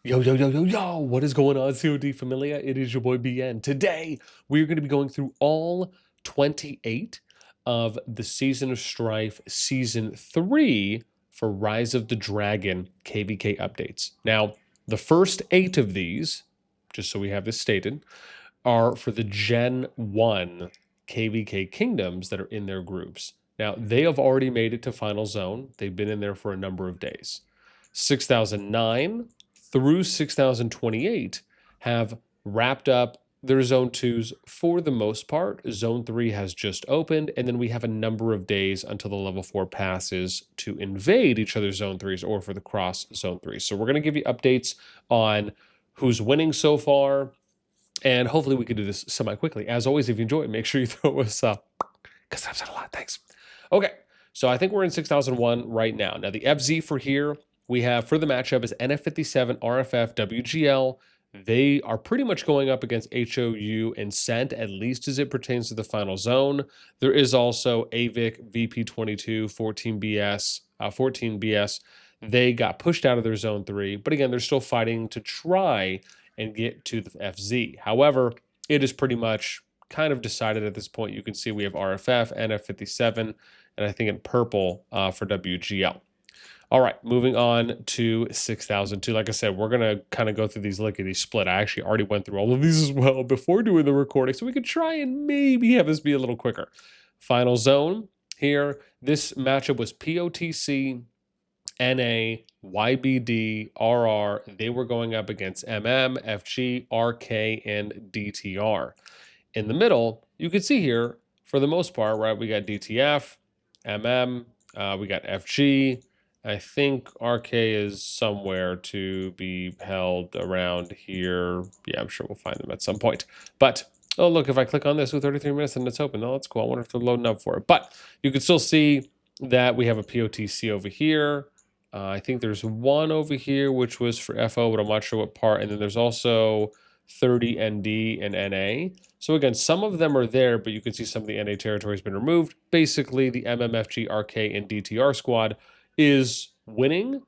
Yo, yo, yo, yo, yo, what is going on, COD Familia? It is your boy BN. Today, we're going to be going through all 28 of the Season of Strife Season 3 for Rise of the Dragon KvK updates. Now, the first 8 of these, just so we have this stated, are for the Gen 1 KvK kingdoms that are in their groups. Now, they have already made it to Final Zone. They've been in there for a number of days. 6009 through 6028 have wrapped up their Zone 2s for the most part. Zone 3 has just opened, and then we have a number of days until the level 4 passes to invade each other's Zone 3s or for the cross Zone 3s. So we're going to give you updates on who's winning so far, and hopefully we can do this semi-quickly. As always, if you enjoy it, make sure you throw us up, because I've said a lot. Thanks. Okay, so I think we're in 6001 right now. Now, the FZ for here, we have for the matchup is NF57, RFF, WGL. They are pretty much going up against HOU and Cent, at least as it pertains to the final zone. There is also AVIC, VP22, 14BS, 14BS. They got pushed out of their zone 3, but again, they're still fighting to try and get to the FZ. However, it is pretty much kind of decided at this point. You can see we have RFF, NF57, and I think in purple for WGL. All right, moving on to 6002. Like I said, we're going to kind of go through these lickety split. I actually already went through all of these as well before doing the recording, so we could try and maybe have this be a little quicker. Final zone here. This matchup was POTC, NA, YBD, RR. They were going up against MM, FG, RK, and DTR. In the middle, you can see here, for the most part, right, we got DTF, MM, we got FG. I think RK is somewhere to be held around here. Yeah, I'm sure we'll find them at some point. But, oh, look, if I click on this with 33 minutes and it's open, oh, that's cool. I wonder if they're loading up for it. But you can still see that we have a POTC over here. I think there's one over here, which was for FO, but I'm not sure what part. And then there's also 30 ND and NA. So again, some of them are there, but you can see some of the NA territory has been removed. Basically, the MMFG, RK, and DTR squad is winning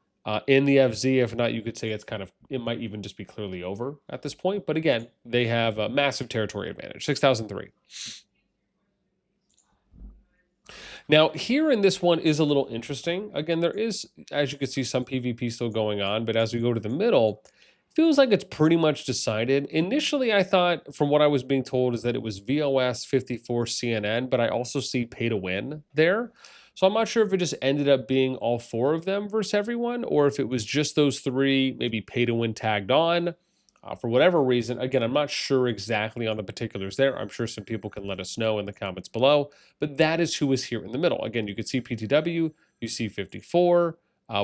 in the FZ. If not, you could say it might even just be clearly over at this point. But again, they have a massive territory advantage, 6003. Now, here in this one is a little interesting. Again, there is, as you can see, some PvP still going on, but as we go to the middle, feels like it's pretty much decided. Initially, I thought, from what I was being told, is that it was VOS 54 CNN, but I also see pay to win there. So I'm not sure if it just ended up being all 4 of them versus everyone, or if it was just those 3, maybe pay to win tagged on. For whatever reason, again, I'm not sure exactly on the particulars there. I'm sure some people can let us know in the comments below, but that is who is here in the middle. Again, you can see PTW, you see 54,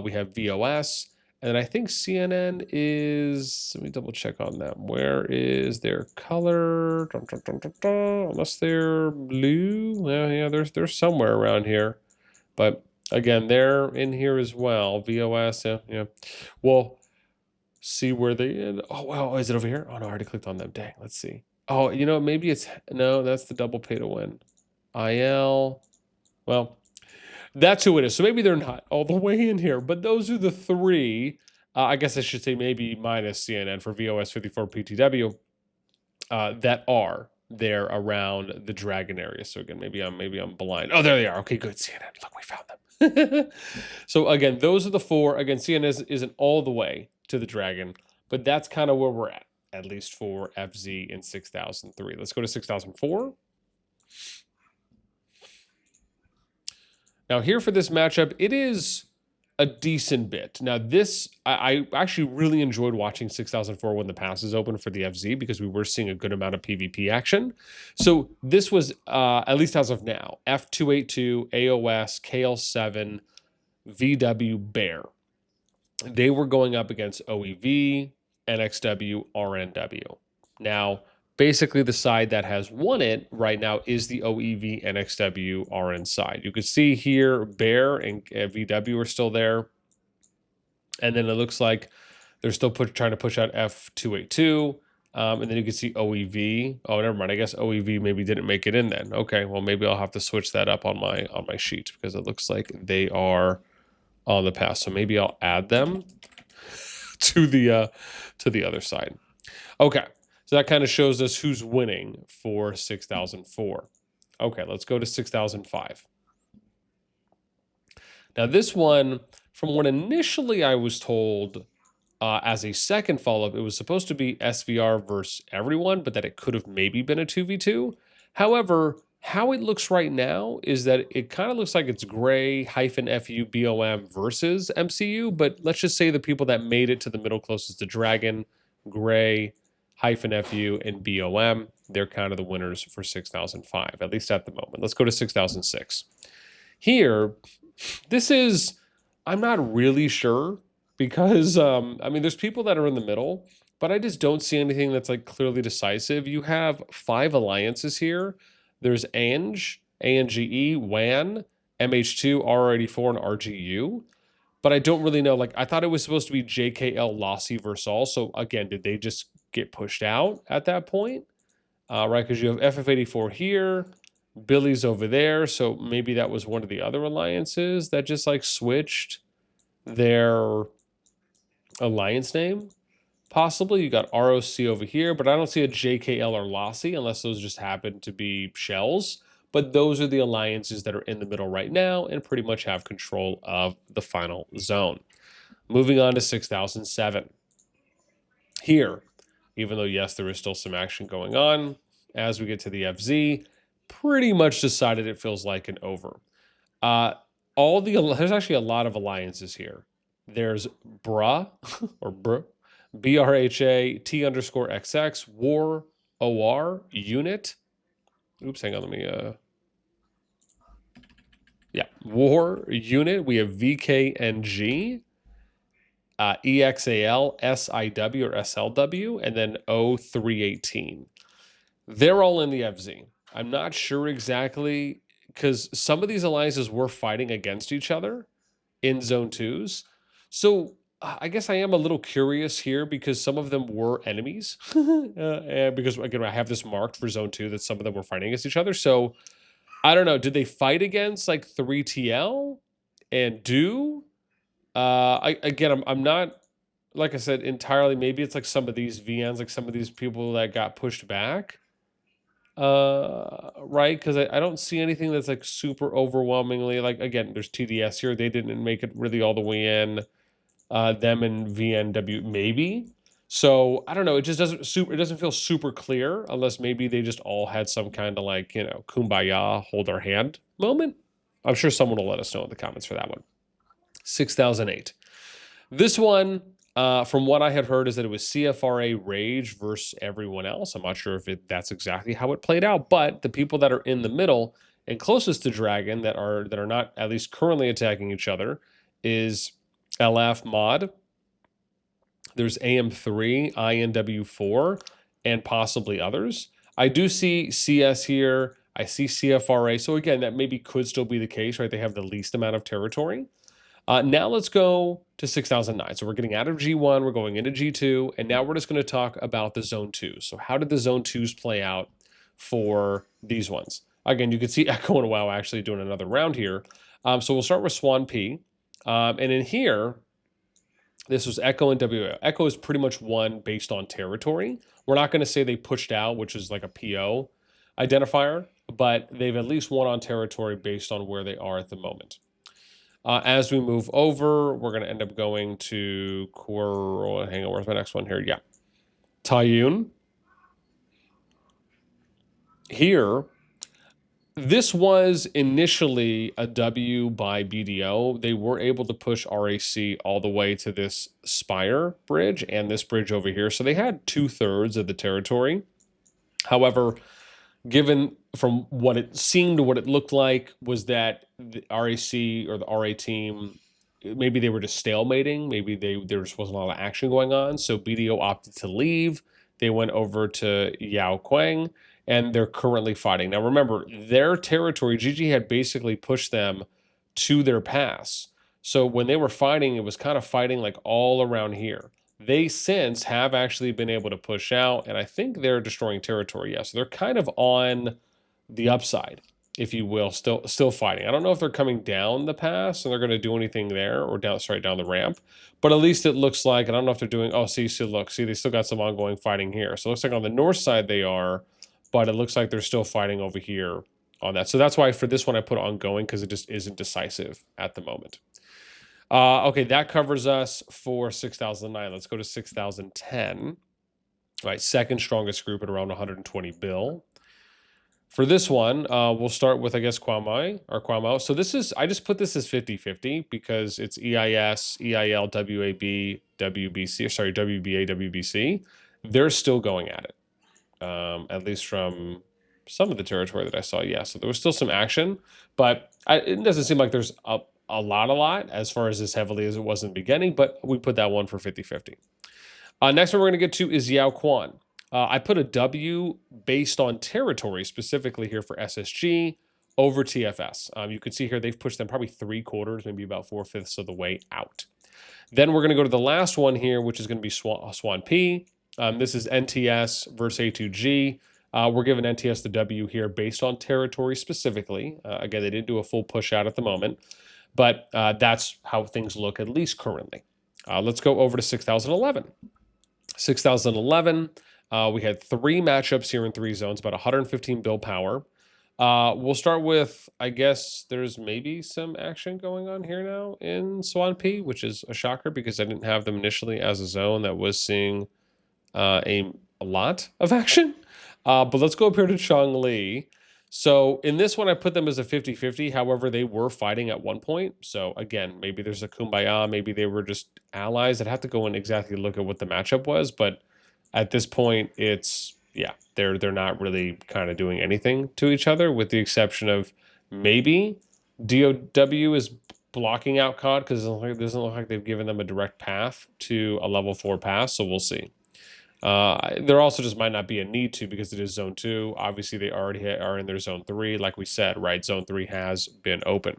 we have VOS, and I think CNN is, let me double check on that. Where is their color? Unless they're blue. Yeah, they're somewhere around here. But again, they're in here as well. VOS, yeah. Well, see where they, oh, wow, is it over here? Oh, no, I already clicked on them. Dang, let's see. Oh, you know, maybe it's, no, that's the double pay to win. IL, well, that's who it is. So maybe they're not all the way in here, but those are the 3. I guess I should say maybe minus CNN for VOS 54 PTW that are there around the dragon area. So again, maybe I'm blind. Oh, there they are. Okay, good. CNN. Look, we found them. So again, those are the 4. Again, CNN isn't all the way to the dragon, but that's kind of where we're at least for FZ in 6003. Let's go to 6004. Now here for this matchup, it is a decent bit. Now this, I actually really enjoyed watching 6004 when the passes open for the FZ, because we were seeing a good amount of PvP action. So this was, at least as of now, F282, AOS, KL7, VW, Bear. They were going up against OEV, NXW, RNW. Now, basically the side that has won it right now is the OEV, NXW, RN side. You can see here Bear and VW are still there. And then it looks like they're still trying to push out F282. And then you can see OEV. Oh, never mind. I guess OEV maybe didn't make it in then. Okay, well, maybe I'll have to switch that up on my sheet, because it looks like they are on the pass. So maybe I'll add them to the other side. Okay, so that kind of shows us who's winning for 6004. Okay, let's go to 6005. Now this one, from what initially I was told, as a second follow-up, it was supposed to be SVR versus everyone, but that it could have maybe been a 2v2. However, how it looks right now is that it kind of looks like it's Gray -FU BOM versus MCU, but let's just say the people that made it to the middle closest to Dragon, Gray -FU and BOM, they're kind of the winners for 6005, at least at the moment. Let's go to 6006. Here, this is, I'm not really sure because, I mean, there's people that are in the middle, but I just don't see anything that's like clearly decisive. You have 5 alliances here. There's ANGE, ANGE, WAN, MH2, R84, and RGU. But I don't really know. Like, I thought it was supposed to be JKL, Lossy versus all. So again, did they just get pushed out at that point? Right, because you have FF84 here, Billy's over there. So maybe that was one of the other alliances that just like switched their alliance name. Possibly you got ROC over here, but I don't see a JKL or Lossy unless those just happen to be shells. But those are the alliances that are in the middle right now and pretty much have control of the final zone. Moving on to 6007. Here, even though, yes, there is still some action going on, as we get to the FZ, pretty much decided it feels like an over. There's actually a lot of alliances here. There's BRA, or BR, BRHA, T_XX, War, OR, Unit. Oops, hang on, let me, yeah, War, Unit. We have VKNG, EXAL, SIW or SLW, and then O318. They're all in the FZ. I'm not sure exactly, because some of these alliances were fighting against each other in Zone 2s. So I guess I am a little curious here because some of them were enemies. Because, again, I have this marked for Zone 2 that some of them were fighting against each other. So I don't know. Did they fight against like 3TL and do? I'm not, like I said, entirely. Maybe it's like some of these VNs, like some of these people that got pushed back. Right, because I don't see anything that's like super overwhelmingly, like, again, there's TDS here. They didn't make it really all the way in. Them and VNW maybe. So I don't know. It just doesn't feel super clear unless maybe they just all had some kind of like, you know, kumbaya, hold our hand moment. I'm sure someone will let us know in the comments for that one. 6008. This one, from what I had heard, is that it was CFRA Rage versus everyone else. I'm not sure if that's exactly how it played out, but the people that are in the middle and closest to Dragon that are not at least currently attacking each other is LF Mod. There's AM3, INW4, and possibly others. I do see CS here. I see CFRA. So again, that maybe could still be the case, right? They have the least amount of territory. Now let's go to 6009. So we're getting out of G1, we're going into G2, and now we're just going to talk about the Zone 2s. So how did the Zone 2s play out for these ones? Again, you can see Echo and WoW actually doing another round here. So we'll start with Swan P. And in here, this was Echo and WO. Echo is pretty much won based on territory. We're not going to say they pushed out, which is like a PO identifier, but they've at least won on territory based on where they are at the moment. As we move over, we're going to end up going to core. Hang on, where's my next one here? Yeah. Tayun. Here, this was initially a W by BDO. They were able to push RAC all the way to this Spire bridge and this bridge over here. So they had 2/3 of the territory. However, given from what it seemed, what it looked like was that the RAC or the RA team, maybe they were just stalemating. Maybe there just wasn't a lot of action going on. So BDO opted to leave. They went over to Yao Quang, and they're currently fighting. Now, remember, their territory, GG had basically pushed them to their pass. So when they were fighting, it was kind of fighting like all around here. They since have actually been able to push out, and I think they're destroying territory. Yeah, so they're kind of on the upside. if you will, still fighting. I don't know if they're coming down the pass and they're going to do anything there, or down the ramp, but at least it looks like, and I don't know if they're doing, oh, see, look, see, they still got some ongoing fighting here. So it looks like on the north side they are, but it looks like they're still fighting over here on that. So that's why for this one I put ongoing, because it just isn't decisive at the moment. Okay, that covers us for 6009. Let's go to 6010. All right, second strongest group at around 120 bill. For this one, we'll start with, I guess, Kwamo. So this is, I just put this as 50-50 because it's EIS, EIL, WAB, WBC, sorry, WBA, WBC. They're still going at it, at least from some of the territory that I saw. Yeah, so there was still some action, but it doesn't seem like there's a lot as far as heavily as it was in the beginning, but we put that one for 50-50. Next one we're going to get to is Yao Quan. I put a W based on territory, specifically here for SSG, over TFS. You can see here they've pushed them probably 3/4, maybe about 4/5 of the way out. Then we're going to go to the last one here, which is going to be Swan P. This is NTS versus A2G. We're giving NTS the W here based on territory specifically. Again, they didn't do a full push out at the moment, but that's how things look, at least currently. Let's go over to 6011. 6011, we had 3 matchups here in 3 zones, about 115 build power. We'll start with, I guess there's maybe some action going on here now in Swan P, which is a shocker because I didn't have them initially as a zone that was seeing a lot of action. But let's go up here to Chongli. So in this one, I put them as a 50-50. However, they were fighting at one point. So again, maybe there's a kumbaya. Maybe they were just allies. I'd have to go and exactly look at what the matchup was. But at this point, it's, yeah, they're not really kind of doing anything to each other, with the exception of maybe DOW is blocking out COD because it doesn't look like they've given them a direct path to a level 4 pass. So we'll see. There also just might not be a need to, because it is zone 2. Obviously, they already are in their zone 3, like we said, right? Zone 3 has been open.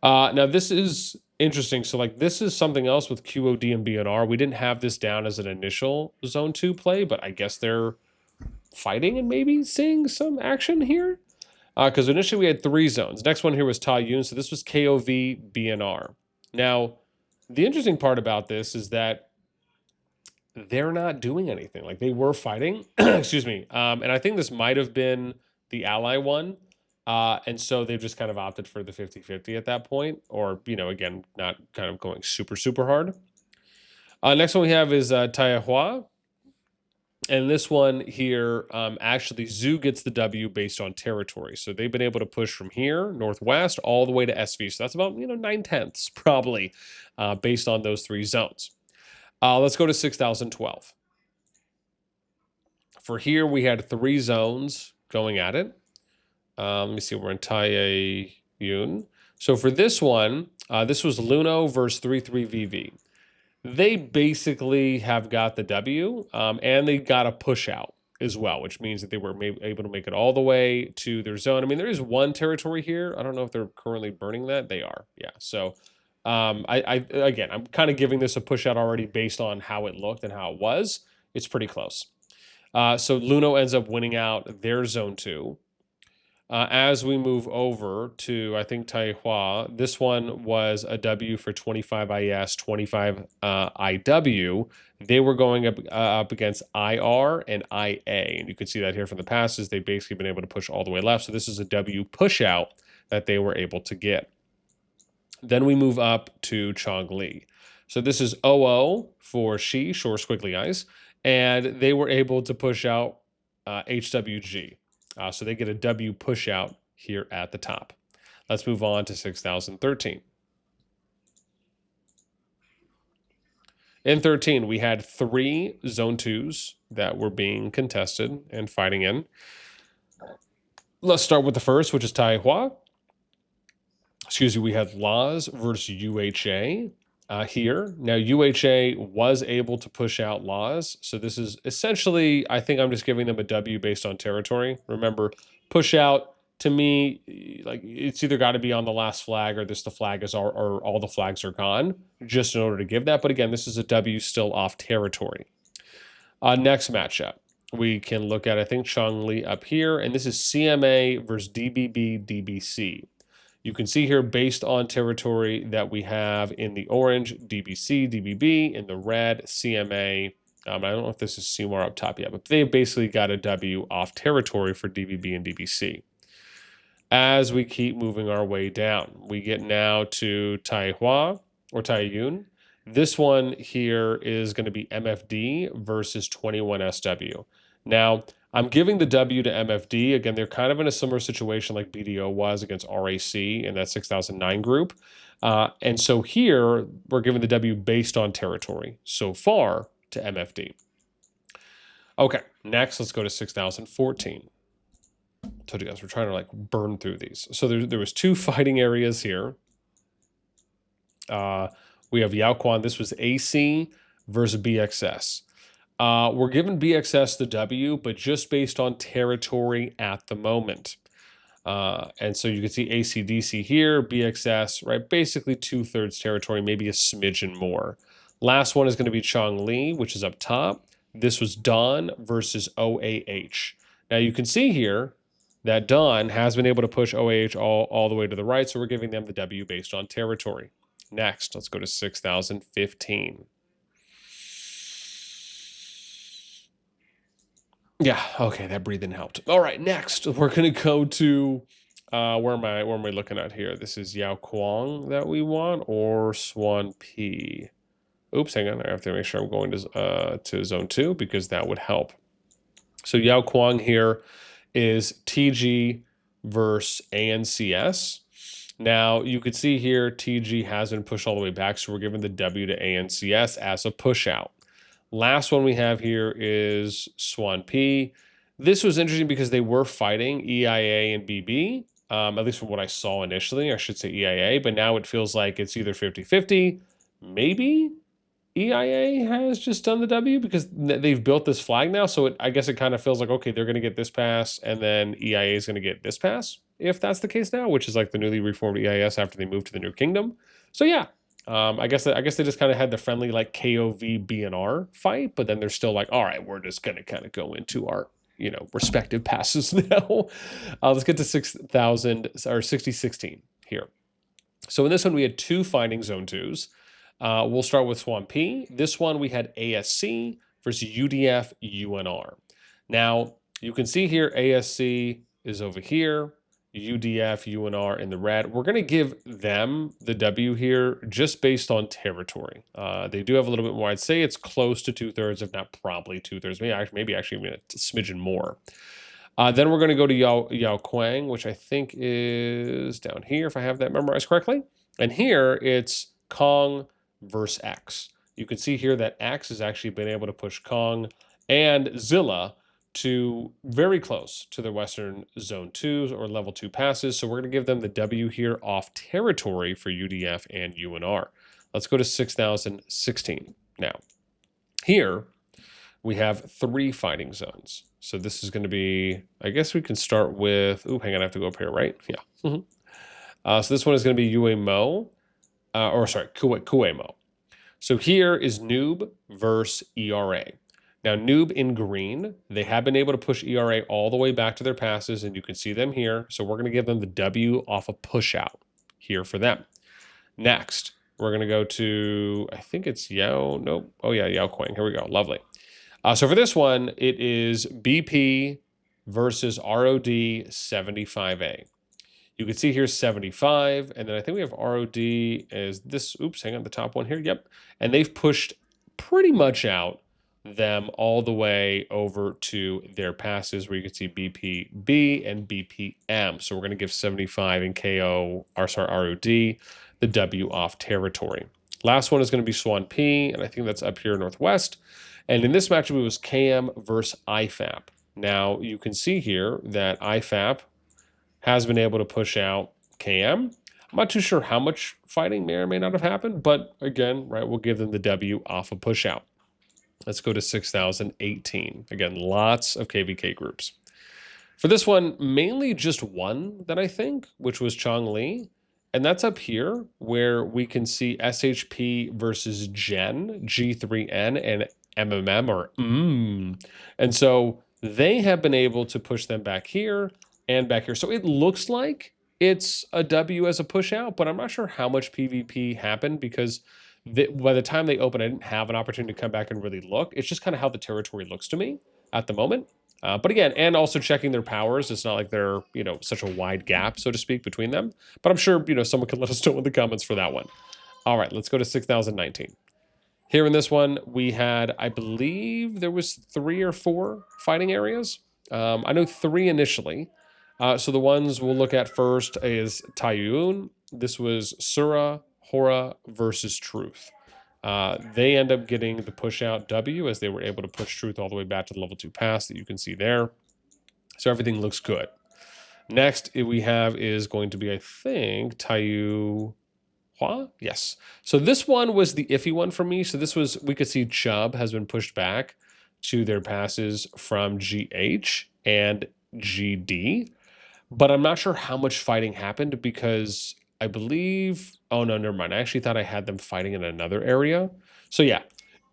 Now, this is interesting. So, like, this is something else with QOD and BNR. We didn't have this down as an initial zone 2 play, but I guess they're fighting and maybe seeing some action here. Because initially we had 3 zones. Next one here was Taiyun. So this was KOV, BNR. Now, the interesting part about this is that they're not doing anything. Like, they were fighting, excuse me. And I think this might have been the ally one. And so they've just kind of opted for the 50-50 at that point, or, you know, again, not kind of going super hard. Next one we have is Taihua. And this one here, actually, Zoo gets the W based on territory. So they've been able to push from here, northwest, all the way to SV. So that's about, 9/10 probably, based on those 3 zones. Let's go to 6012. For here, we had 3 zones going at it. Let me see, we're in Taiyun. So for this one, this was Luno versus 33VV. They basically have got the W, and they got a push out as well, which means that they were able to make it all the way to their zone. I mean, there is one territory here. I don't know if they're currently burning that. They are, yeah. So again, I'm kind of giving this a push out already based on how it looked and how it was. It's pretty close. So Luno ends up winning out their zone 2. As we move over to, I think, Taihua, this one was a W for 25 IS, 25 IW. They were going up against IR and IA. And you can see that here from the passes. They've basically been able to push all the way left. So this is a W push out that they were able to get. Then we move up to Chongli. So this is OO for Shore Squiggly Eyes. And they were able to push out HWG. So they get a W push out here at the top. Let's move on to 6013. In 13, we had 3 zone 2s that were being contested and fighting in. Let's start with the first, which is Taihua. Excuse me, we had Laws versus UHA here. Now, UHA was able to push out Laws. So this is essentially, I think I'm just giving them a W based on territory. Remember, push out, to me, like, it's either got to be on the last flag or the flag is, or all the flags are gone, just in order to give that. But again, this is a W still off territory. Next matchup, we can look at, I think, Chongli up here, and this is CMA versus DBB, DBC. You can see here, based on territory, that we have in the orange, DBC, DBB, in the red, CMA. I don't know if this is Seymour up top yet, but they've basically got a W off territory for DBB and DBC. As we keep moving our way down, we get now to Taihua or Taiyun. This one here is going to be MFD versus 21SW. Now, I'm giving the W to MFD. Again, they're kind of in a similar situation like BDO was against RAC in that 6009 group. And so here, we're giving the W based on territory so far to MFD. Okay, next, let's go to 6014. I told you guys, we're trying to like burn through these. So there was 2 fighting areas here. We have Yaoquan. This was AC versus BXS. We're giving BXS the W, but just based on territory at the moment. And so you can see ACDC here, BXS, right? Basically 2/3 territory, maybe a smidgen more. Last one is going to be Chongli, which is up top. This was Dawn versus OAH. Now you can see here that Dawn has been able to push OAH all the way to the right, so we're giving them the W based on territory. Next, let's go to 6015. Yeah, okay, that breathing helped. All right, next, we're going to go to, where am I looking at here? This is Yao Kuang that we want, or Swan P. Oops, hang on, I have to make sure I'm going to zone 2, because that would help. So Yao Kuang here is TG versus ANCS. Now, you could see here, TG has been pushed all the way back, so we're giving the W to ANCS as a push out. Last one we have here is Swan P. This was interesting because they were fighting EIA and BB, at least from what I saw initially. I should say EIA, but now it feels like it's either 50-50. Maybe EIA has just done the W because they've built this flag now. So I guess it kind of feels like, okay, they're going to get this pass, and then EIA is going to get this pass, if that's the case now, which is like the newly reformed EIS after they moved to the New Kingdom. So yeah, I guess they just kind of had the friendly like KOV BNR fight, but then they're still like, all right, we're just going to kind of go into our respective passes now. Let's get to 6016 here. So in this one, we had 2 fighting zone 2s. We'll start with Swan P. This one we had ASC versus UDF UNR. Now, you can see here ASC is over here, UDF UNR in the red. We're going to give them the W here just based on territory. They do have a little bit more. I'd say it's close to 2/3, if not probably 2/3, maybe actually even a smidgen more. Then we're going to go to Yao Kuang, which I think is down here, if I have that memorized correctly. And here it's Kong versus X. You can see here that X has actually been able to push Kong and Zilla to very close to their Western Zone 2s or Level 2 passes. So we're going to give them the W here off territory for UDF and UNR. Let's go to 6016 now. Here, we have 3 fighting zones. So this is going to be, I guess we can start with, hang on, I have to go up here, right? Yeah. So this one is going to be Kuemo. So here is Noob versus ERA. Now, Noob in green, they have been able to push ERA all the way back to their passes, and you can see them here. So we're going to give them the W off a push out here for them. Next, we're going to go to, I think it's Yao Kuang. Here we go. Lovely. So for this one, it is BP versus ROD 75A. You can see here 75, and then I think we have ROD as this, hang on, the top one here, yep. And they've pushed pretty much out them all the way over to their passes where you can see BPB and BPM. So we're going to give 75 and ROD the W off territory. Last one is going to be Swan P, and I think that's up here northwest. And in this matchup, it was KM versus IFAP. Now, you can see here that IFAP has been able to push out KM. I'm not too sure how much fighting may or may not have happened, but again, right, we'll give them the W off a push out. Let's go to 6018. Again, lots of KvK groups. For this one, mainly just one that I think, which was Chongli. And that's up here where we can see SHP versus Gen, G3N, and MMM or And so they have been able to push them back here and back here. So it looks like it's a W as a push out, but I'm not sure how much PvP happened because by the time they open, I didn't have an opportunity to come back and really look. It's just kind of how the territory looks to me at the moment. But again, and also checking their powers. It's not like they're, such a wide gap, so to speak, between them. But I'm sure, someone can let us know in the comments for that one. All right, let's go to 6019. Here in this one, we had, I believe there was 3 or 4 fighting areas. I know 3 initially. So the ones we'll look at first is Taiyun. This was Sura, Hora versus Truth. They end up getting the push out W as they were able to push Truth all the way back to the level 2 pass that you can see there. So everything looks good. Next we have is going to be, I think, Taiyu Hua? Yes. So this one was the iffy one for me. So this was, we could see Chubb has been pushed back to their passes from GH and GD. But I'm not sure how much fighting happened because I believe, oh no, never mind. I actually thought I had them fighting in another area. So yeah,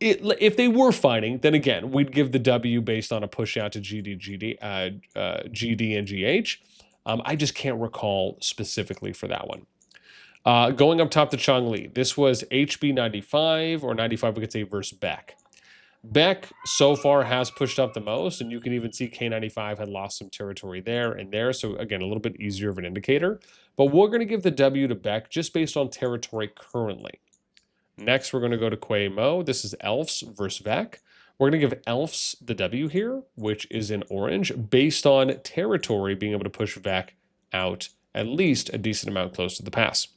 if they were fighting, then again, we'd give the W based on a push out to GD and GH. I just can't recall specifically for that one. Going up top to Changli, this was HB 95 or 95, we could say, versus Beck. Beck so far has pushed up the most, and you can even see K95 had lost some territory there and there. So again, a little bit easier of an indicator. But we're going to give the W to Beck just based on territory currently. Next, we're going to go to Quay Mo. This is Elves versus Beck. We're going to give Elves the W here, which is in orange, based on territory being able to push Beck out at least a decent amount close to the pass.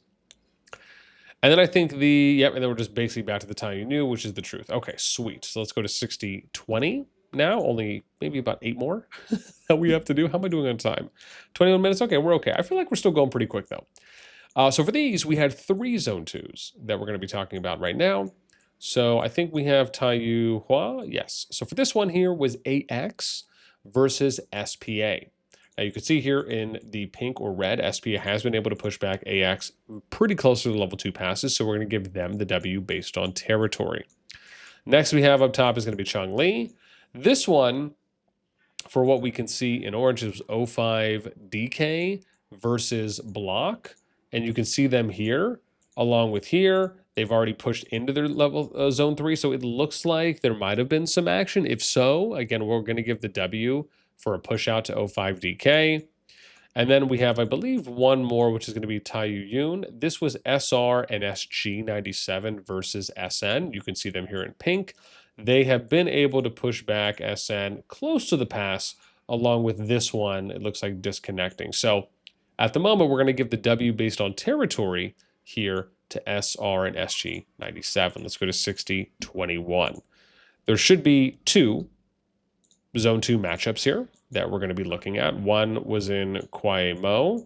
And then I think and then we're just basically back to the time you knew, which is the truth. Okay, sweet. So let's go to 6020 now. Only maybe about 8 more that we have to do. How am I doing on time? 21 minutes? Okay, we're okay. I feel like we're still going pretty quick, though. So for these, we had 3 Zone 2s that we're going to be talking about right now. So I think we have Taiyu Hua. Yes. So for this one here was AX versus SPA. Now you can see here in the pink or red, SPA has been able to push back AX pretty close to the level 2 passes, so we're going to give them the W based on territory. Next we have up top is going to be Changli. This one, for what we can see in orange, is 05 DK versus Block, and you can see them here, along with here. They've already pushed into their level zone 3, so it looks like there might have been some action. If so, again, we're going to give the W for a push out to 05 DK. And then we have, I believe, one more, which is going to be Taiyu Yun. This was SR and SG 97 versus SN. You can see them here in pink. They have been able to push back SN close to the pass, along with this one, it looks like disconnecting. So at the moment, we're going to give the W based on territory here to SR and SG 97. Let's go to 6021. There should be 2 Zone 2 matchups here that we're going to be looking at. One was in Kwai Mo,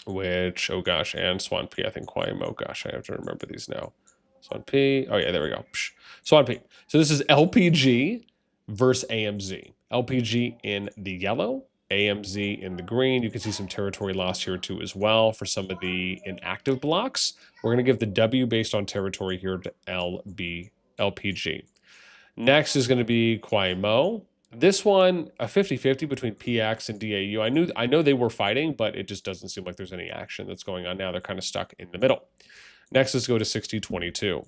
which, oh gosh, and Swan P. I think Kwai Mo, gosh, I have to remember these now. Swan P. Oh yeah, there we go. Swan P. So this is LPG versus AMZ. LPG in the yellow, AMZ in the green. You can see some territory loss here too as well for some of the inactive blocks. We're going to give the W based on territory here to LPG. Next is going to be Kwai Mo. This one, a 50-50 between PX and DAU. I know they were fighting, but it just doesn't seem like there's any action that's going on now. They're kind of stuck in the middle. Next, let's go to 6022.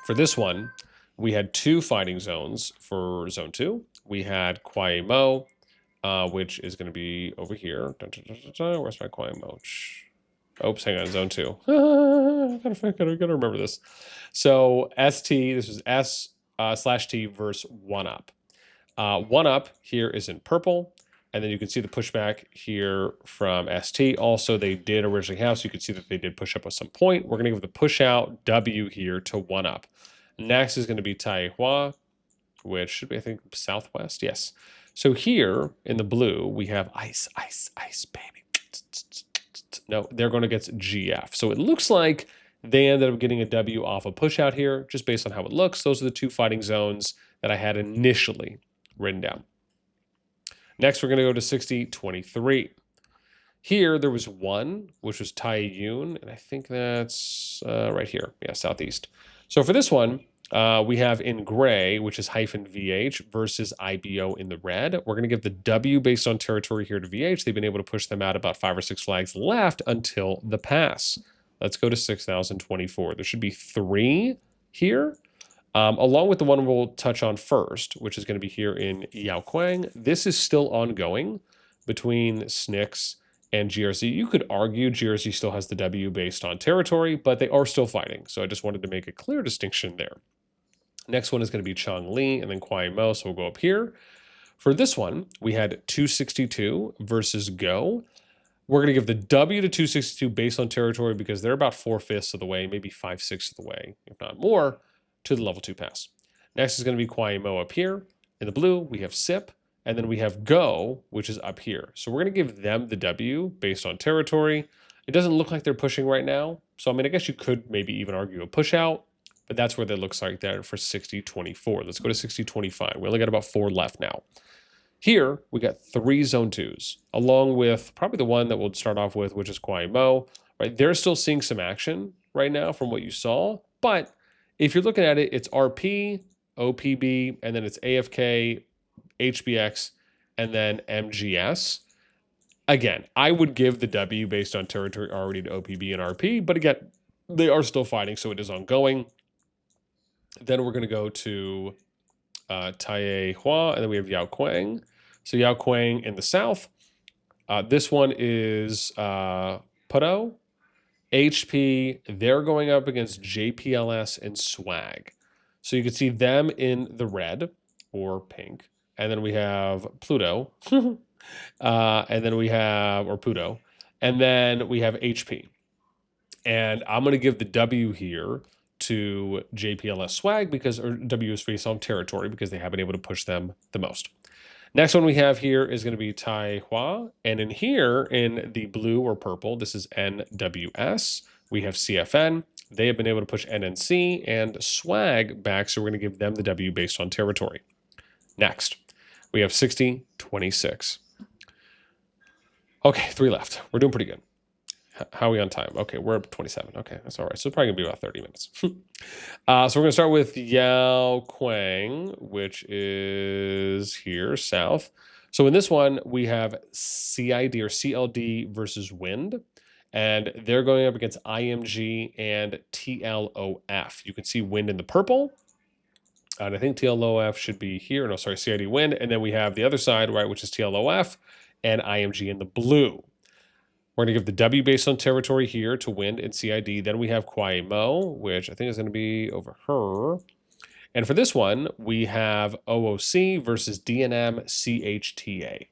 For this one, we had 2 fighting zones for Zone 2. We had Kwai Mo, which is going to be over here. Where's my Kwai Mo? Oops, hang on, Zone 2. I gotta remember this. So ST, this was S/T versus 1UP. 1UP here is in purple, and then you can see the pushback here from ST. Also, they did originally have, so you can see that they did push up at some point. We're going to give the push out W here to 1UP. Next is going to be Taihua, which should be, I think, southwest. Yes. So here in the blue, we have ice, baby. No, they're going to get GF. So it looks like they ended up getting a W off a push out here, just based on how it looks. Those are the 2 fighting zones that I had initially written down. Next, we're going to go to 6023. Here, there was one, which was Taiyun, and I think that's right here. Yeah, southeast. So for this one, We have in gray, which is -VH versus IBO in the red. We're going to give the W based on territory here to VH. They've been able to push them out about 5 or 6 flags left until the pass. Let's go to 6,024. There should be 3 here, along with the one we'll touch on first, which is going to be here in Yaoquang. This is still ongoing between SNIX and GRZ. You could argue GRZ still has the W based on territory, but they are still fighting. So I just wanted to make a clear distinction there. Next one is going to be Changli and then Kwai Mo, so we'll go up here. For this one, we had 262 versus Go. We're going to give the W to 262 based on territory because they're about 4/5 of the way, maybe 5/6 of the way, if not more, to the level 2 pass. Next is going to be Kwai Mo up here. In the blue, we have SIP, and then we have Go, which is up here. So we're going to give them the W based on territory. It doesn't look like they're pushing right now. So, I mean, I guess you could maybe even argue a push out, but that's where that looks like there for 60-24. Let's go to 60-25. We only got about 4 left now. Here, we got 3 zone 2s, along with probably the one that we'll start off with, which is Kwai Mo. Right? They're still seeing some action right now from what you saw, but if you're looking at it, it's RP, OPB, and then it's AFK, HBX, and then MGS. Again, I would give the W based on territory already to OPB and RP, but again, they are still fighting, so it is ongoing. Then we're going to go to Taie Hua, and then we have Yaoquang. So Yaoquang in the south. This one is Puto. HP, they're going up against JPLS and Swag. So you can see them in the red or pink. And then we have Pluto. And then we have, or Puto. And then we have HP. And I'm going to give the W here to JPLS Swag because, or W is free on territory because they have been able to push them the most. Next one we have here is going to be Tai Hua. And in here, in the blue or purple, this is NWS. We have CFN. They have been able to push NNC and Swag back, so we're going to give them the W based on territory. Next, we have 60-26. Okay, 3 left. We're doing pretty good. How are we on time? Okay, we're up 27. Okay, that's all right. So it's probably going to be about 30 minutes. So we're going to start with Yaoquang, which is here, south. So in this one, we have CID or CLD versus Wind. And they're going up against IMG and TLOF. You can see Wind in the purple. And I think TLOF should be here. No, sorry, CID Wind. And then we have the other side, right, which is TLOF and IMG in the blue. We're going to give the W based on territory here to Wind and CID. Then we have Kwai Mo, which I think is going to be over her. And for this one, we have OOC versus DNM CHTA.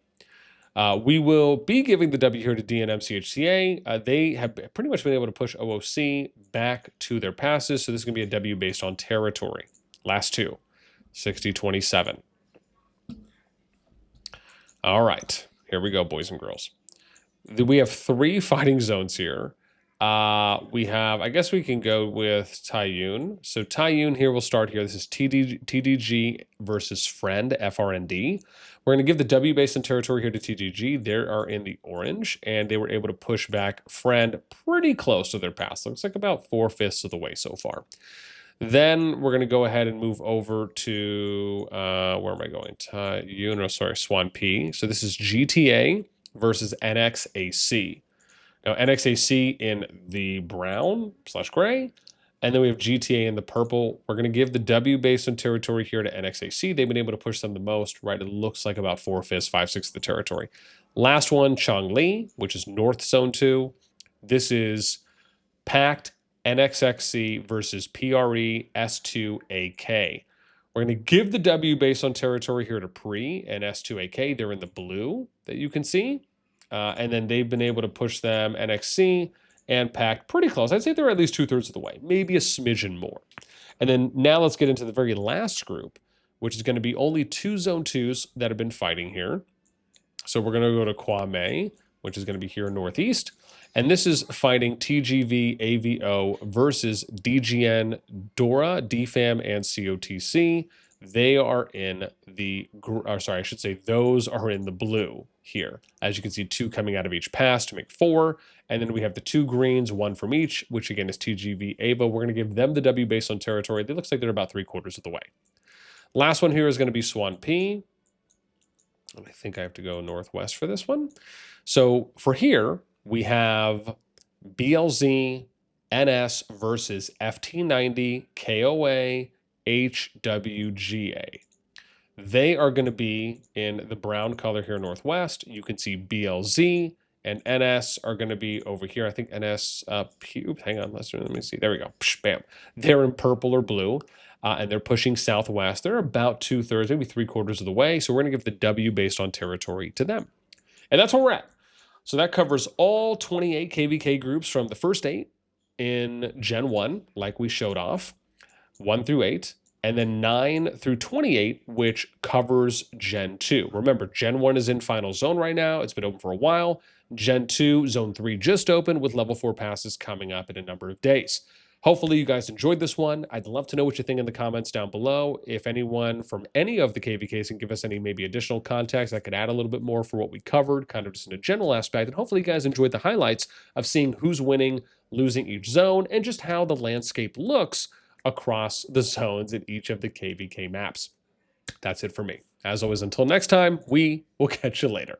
We will be giving the W here to DNM CHTA. They have pretty much been able to push OOC back to their passes. So this is going to be a W based on territory. Last 2, 60-27. All right, here we go, boys and girls. We have 3 fighting zones here. We have, I guess we can go with Taiyun. So Taiyun here, we'll start here. This is TDG versus Friend, FRND. We're going to give the W based on territory here to TDG. They are in the orange, and they were able to push back Friend pretty close to their pass. Looks like about 4/5 of the way so far. Then we're going to go ahead and move over to, where am I going? Taiyun, or sorry, Swan P. So this is GTA versus NXAC. Now, NXAC in the brown/gray, and then we have GTA in the purple. We're going to give the W based on territory here to NXAC. They've been able to push them the most, right? It looks like about 4/5, 5/6 of the territory. Last one, Changli, which is North Zone 2. This is Pact NXXC versus PRE S2AK. We're going to give the W based on territory here to Pre and S2AK. They're in the blue that you can see. And then they've been able to push them NXC and Pact pretty close. I'd say they're at least 2/3 of the way, maybe a smidgen more. And then now let's get into the very last group, which is going to be only 2 Zone 2s that have been fighting here. So we're going to go to Kwame, which is going to be here northeast. And this is fighting TGV AVO versus DGN, Dora, DFAM, and COTC. They are in the, or sorry, I should say those are in the blue here. As you can see, 2 coming out of each pass to make 4. And then we have the 2 greens, 1 from each, which again is TGV AVO. We're going to give them the W based on territory. It looks like they're about 3/4 of the way. Last one here is going to be Swan P. And I think I have to go northwest for this one. So for here, we have BLZ, NS versus FT90, KOA, HWGA. They are going to be in the brown color here northwest. You can see BLZ and NS are going to be over here. I think NS, hang on, let me see. There we go. Psh, bam. They're in purple or blue, and they're pushing southwest. They're about 2/3, maybe 3/4 of the way. So we're going to give the W based on territory to them. And that's where we're at. So that covers all 28 KvK groups from the first 8 in Gen 1, like we showed off, 1 through 8, and then 9 through 28, which covers Gen 2. Remember, Gen 1 is in final zone right now. It's been open for a while. Gen 2, Zone 3 just opened with level 4 passes coming up in a number of days. Hopefully you guys enjoyed this one. I'd love to know what you think in the comments down below. If anyone from any of the KvKs can give us any maybe additional context that could add a little bit more for what we covered, kind of just in a general aspect. And hopefully you guys enjoyed the highlights of seeing who's winning, losing each zone, and just how the landscape looks across the zones in each of the KvK maps. That's it for me. As always, until next time, we will catch you later.